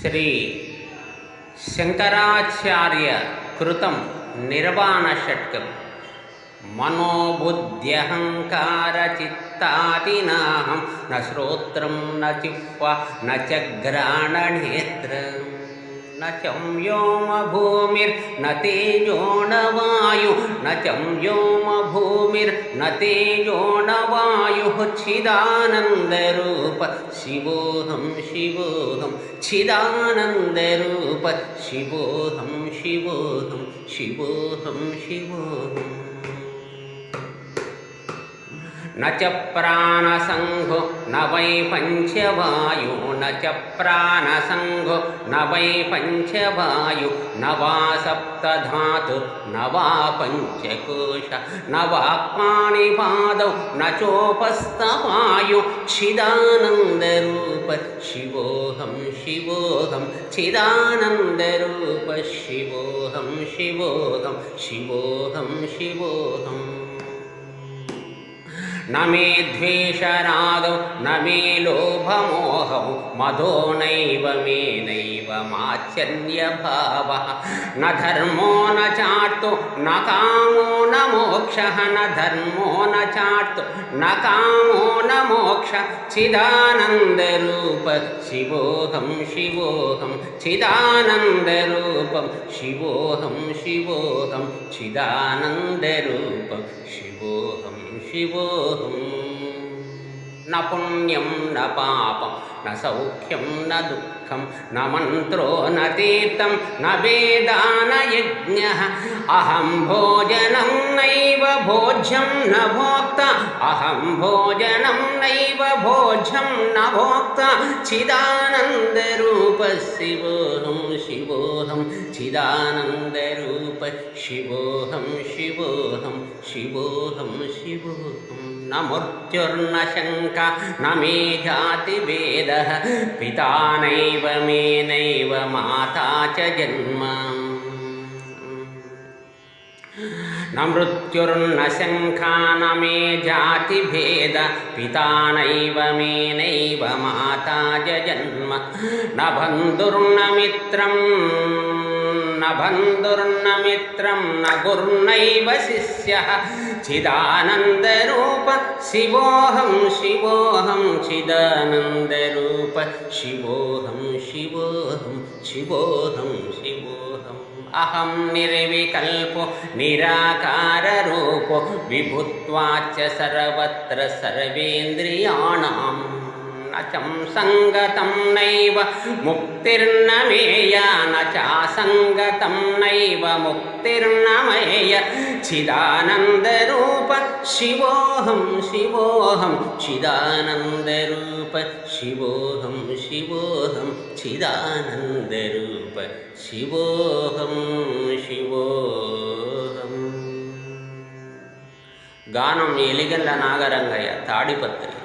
श्री शंकराचार्य कृतं निर्वाण षट्कं मनोबुद्ध्यहंकार चित्तादीनाहं न श्रोत्रं न जिह्वा न च घ्राणनेत्रं न चं व्योम भूमिर्न तेजो न वायुः न चं व्योम भूमिर्न तेजो न वायुः चिदानन्दरूप शिवोऽहं शिवोऽहं चिदानन्दरूप शिवोऽहं शिवोऽहं शिवोऽहं शिवोऽहम् न च प्राणसंघो न वै पंचवायु न च प्राणसंघो न वै पंचवायु न वा सप्तधातु न वा पंचकोश न वा पाणिपादौ न चोपस्थवायु चिदानन्दरूप शिवोऽहं शिवोऽहं चिदानन्दरूप शिवोऽहं शिवोऽहं शिवोऽहं शिवोऽहम् न मे द्वेषरागौ न मे लोभमोहौ मदो नैव मे नैव माच्छन्यभावः न धर्मो न चार्तो न कामो न मोक्षः न धर्मो न चार्तो न कामो न मोक्षः चिदानन्दरूप शिवोऽहं शिवोऽहं चिदानन्दरूपं शिवोऽहं शिवोऽहं चिदानन्दरूपं शिवोऽहं शिवोऽहं न पुण्यं न पापं न सौख्यं न दुःखं न मन्त्रो न तीर्थं न वेदा न यज्ञः अहं भोजनं नैव भोज्यं न भोक्ता अहं भोजनं नैव भोज्यं न भोक्ता चिदानन्दरूप शिवोऽहं शिवोऽहं चिदानन्दरूप शिवोऽहं शिवोऽहं शिवोऽहं शिवोऽहं न मृत्युर्न शङ्का न मे जातिभेदः पिता नैव मे नैव माता च जन्म न मृत्युर्न शङ्का न मे जातिभेद पिता नैव मे नैव माता च जन्म न बन्धुर्न मित्रं न बन्धुर्न मित्रं न गुरुर्नैव शिष्यः चिदानन्दरूप शिवोऽहं शिवोऽहं चिदानन्दरूप शिवोऽहं शिवोऽहं शिवोऽहं शिवोऽहम् अहं निर्विकल्पो निराकाररूपो विभुत्वाच्च सर्वत्र सर्वेन्द्रियाणां न चं संगतं नैव मुक्तिर्न मेया न चासंगतं नैव मुक्तिर्न मेय चिदानन्दरूप शिवोऽहं शिवोऽहं चिदानन्दरूप शिवोऽहं शिवोऽहं चिदानन्दरूप शिवोऽहं शिवोऽहं गानं एलिगल्ल नागरंगय्य ताडिपत्रि।